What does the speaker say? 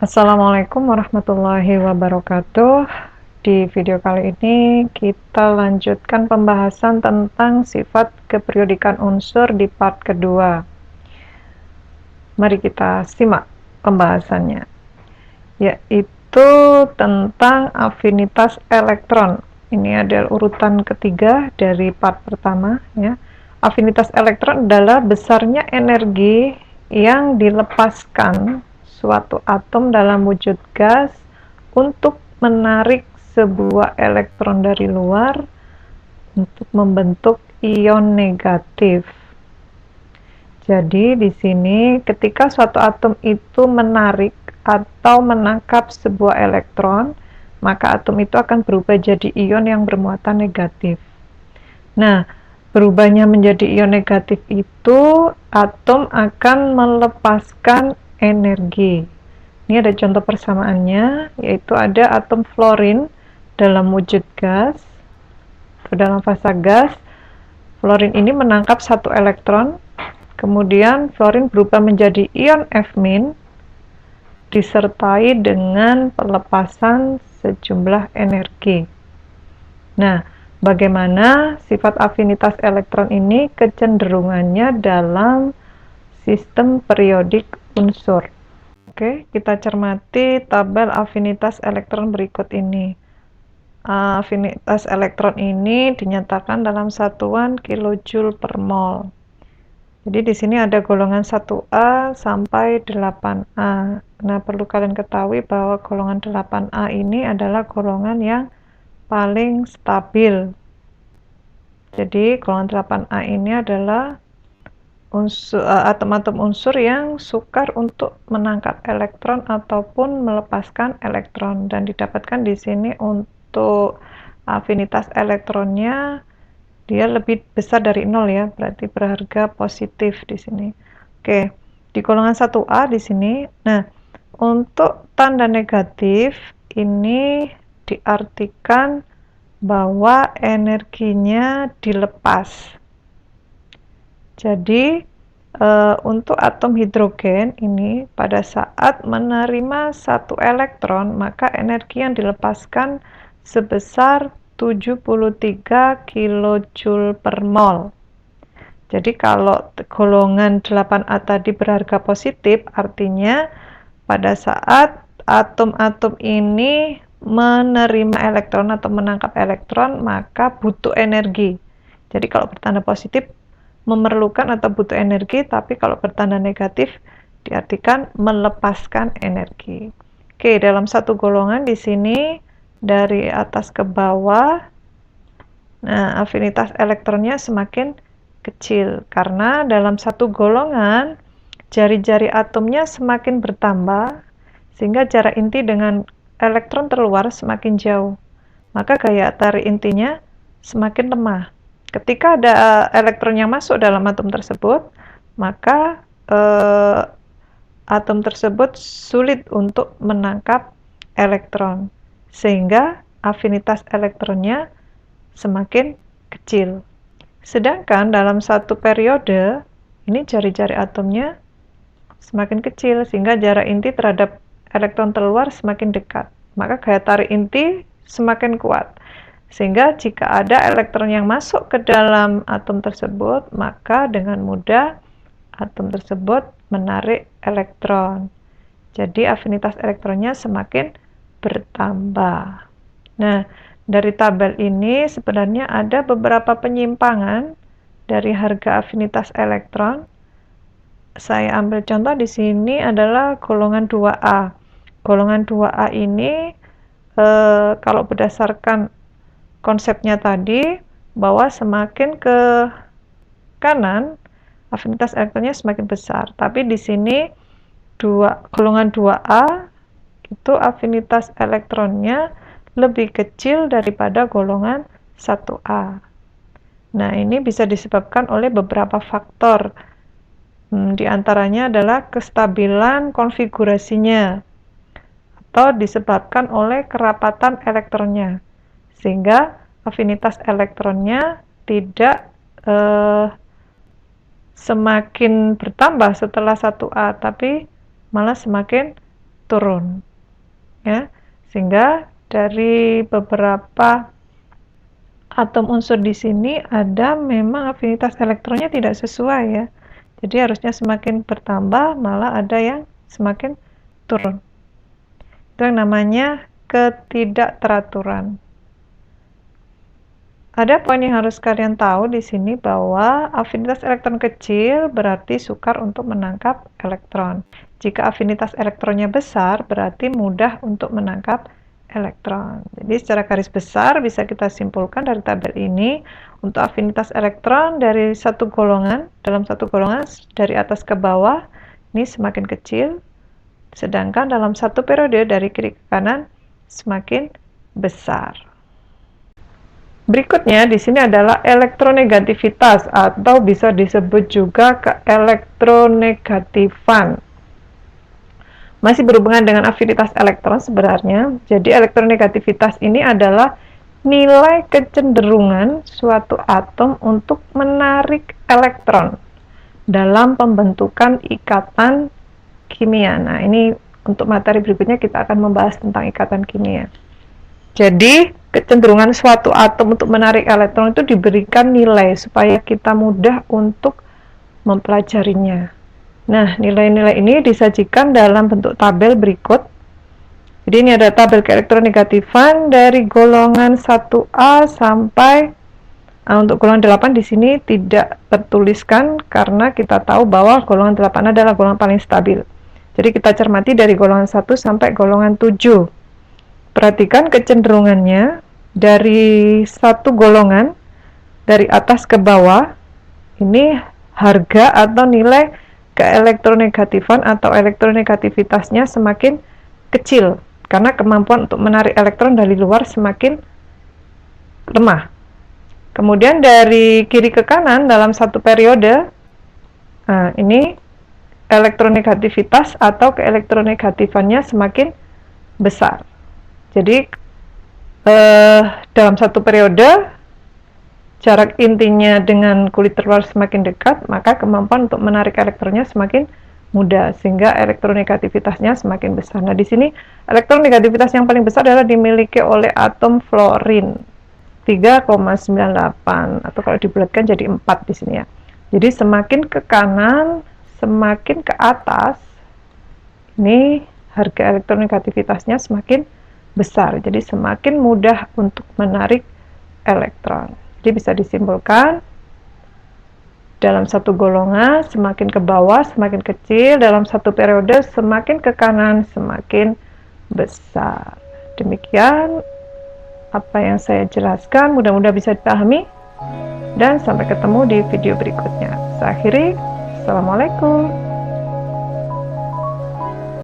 Assalamualaikum warahmatullahi wabarakatuh. Di video kali ini kita lanjutkan pembahasan tentang sifat keperiodikan unsur di part kedua. Mari kita simak pembahasannya, yaitu tentang afinitas elektron. Ini adalah urutan ketiga dari part pertama, ya. Afinitas elektron adalah besarnya energi yang dilepaskan suatu atom dalam wujud gas untuk menarik sebuah elektron dari luar untuk membentuk ion negatif. Jadi di sini ketika suatu atom itu menarik atau menangkap sebuah elektron, maka atom itu akan berubah jadi ion yang bermuatan negatif. Nah, berubahnya menjadi ion negatif itu atom akan melepaskan energi. Ini ada contoh persamaannya, yaitu ada atom fluorin dalam wujud gas, dalam fasa gas. Fluorin ini menangkap satu elektron, kemudian fluorin berubah menjadi ion F- disertai dengan pelepasan sejumlah energi. Nah, bagaimana sifat afinitas elektron ini kecenderungannya dalam sistem periodik unsur. Oke, kita cermati tabel afinitas elektron berikut ini. Afinitas elektron ini dinyatakan dalam satuan kilojoule per mol. Jadi di sini ada golongan 1A sampai 8A. Nah, perlu kalian ketahui bahwa golongan 8A ini adalah golongan yang paling stabil. Jadi golongan 8A ini adalah atom-atom unsur yang sukar untuk menangkap elektron ataupun melepaskan elektron, dan didapatkan di sini untuk afinitas elektronnya dia lebih besar dari 0 ya, berarti berharga positif di sini. Oke, di golongan 1A di sini. Nah, untuk tanda negatif ini diartikan bahwa energinya dilepas. Jadi untuk atom hidrogen ini pada saat menerima satu elektron, maka energi yang dilepaskan sebesar 73 kilojoule per mol. Jadi kalau golongan 8A tadi berharga positif, artinya pada saat atom-atom ini menerima elektron atau menangkap elektron, maka butuh energi. Jadi kalau bertanda positif memerlukan atau butuh energi, tapi kalau bertanda negatif diartikan melepaskan energi. Oke, dalam satu golongan di sini dari atas ke bawah, nah afinitas elektronnya semakin kecil karena dalam satu golongan jari-jari atomnya semakin bertambah sehingga jarak inti dengan elektron terluar semakin jauh. Maka gaya tarik intinya semakin lemah. Ketika ada elektron yang masuk dalam atom tersebut, maka atom tersebut sulit untuk menangkap elektron, sehingga afinitas elektronnya semakin kecil. Sedangkan dalam satu periode, ini jari-jari atomnya semakin kecil, sehingga jarak inti terhadap elektron terluar semakin dekat. Maka gaya tarik inti semakin kuat. Sehingga jika ada elektron yang masuk ke dalam atom tersebut, maka dengan mudah atom tersebut menarik elektron. Jadi afinitas elektronnya semakin bertambah. Nah, dari tabel ini sebenarnya ada beberapa penyimpangan dari harga afinitas elektron. Saya ambil contoh di sini adalah golongan 2A. Golongan 2A ini kalau berdasarkan konsepnya tadi, bahwa semakin ke kanan afinitas elektronnya semakin besar. Tapi di sini golongan 2A itu afinitas elektronnya lebih kecil daripada golongan 1A. Nah, ini bisa disebabkan oleh beberapa faktor. Di antaranya adalah kestabilan konfigurasinya atau disebabkan oleh kerapatan elektronnya, sehingga afinitas elektronnya tidak semakin bertambah setelah 1A, tapi malah semakin turun, ya. Sehingga dari beberapa atom unsur di sini ada memang afinitas elektronnya tidak sesuai, ya. Jadi harusnya semakin bertambah, malah ada yang semakin turun. Itu yang namanya ketidakteraturan. Ada poin yang harus kalian tahu di sini bahwa afinitas elektron kecil berarti sukar untuk menangkap elektron. Jika afinitas elektronnya besar, berarti mudah untuk menangkap elektron. Jadi secara garis besar bisa kita simpulkan dari tabel ini, untuk afinitas elektron dari satu golongan, dalam satu golongan dari atas ke bawah, ini semakin kecil, sedangkan dalam satu periode dari kiri ke kanan semakin besar. Berikutnya di sini adalah elektronegativitas atau bisa disebut juga keelektronegatifan. Masih berhubungan dengan afinitas elektron sebenarnya. Jadi elektronegativitas ini adalah nilai kecenderungan suatu atom untuk menarik elektron dalam pembentukan ikatan kimia. Nah, ini untuk materi berikutnya kita akan membahas tentang ikatan kimia. Jadi, kecenderungan suatu atom untuk menarik elektron itu diberikan nilai supaya kita mudah untuk mempelajarinya. Nah, nilai-nilai ini disajikan dalam bentuk tabel berikut. Jadi ini ada tabel keelektronegatifan dari golongan 1A sampai untuk golongan 8 di sini tidak tertuliskan karena kita tahu bahwa golongan 8 adalah golongan paling stabil. Jadi kita cermati dari golongan 1 sampai golongan 7. Perhatikan kecenderungannya dari satu golongan dari atas ke bawah. Ini harga atau nilai keelektronegatifan atau elektronegativitasnya semakin kecil karena kemampuan untuk menarik elektron dari luar semakin lemah. Kemudian dari kiri ke kanan dalam satu periode, ini elektronegativitas atau keelektronegatifannya semakin besar. Jadi dalam satu periode jarak intinya dengan kulit terluar semakin dekat, maka kemampuan untuk menarik elektronnya semakin mudah sehingga elektronegativitasnya semakin besar. Nah, di sini elektronegativitas yang paling besar adalah dimiliki oleh atom fluorin 3,98 atau kalau dibulatkan jadi 4 di sini ya. Jadi semakin ke kanan, semakin ke atas, ini harga elektronegativitasnya semakin besar, jadi semakin mudah untuk menarik elektron. Jadi bisa disimpulkan dalam satu golongan semakin ke bawah semakin kecil, dalam satu periode semakin ke kanan semakin besar. Demikian apa yang saya jelaskan, mudah-mudahan bisa dipahami dan sampai ketemu di video berikutnya. Saya akhiri, Assalamualaikum.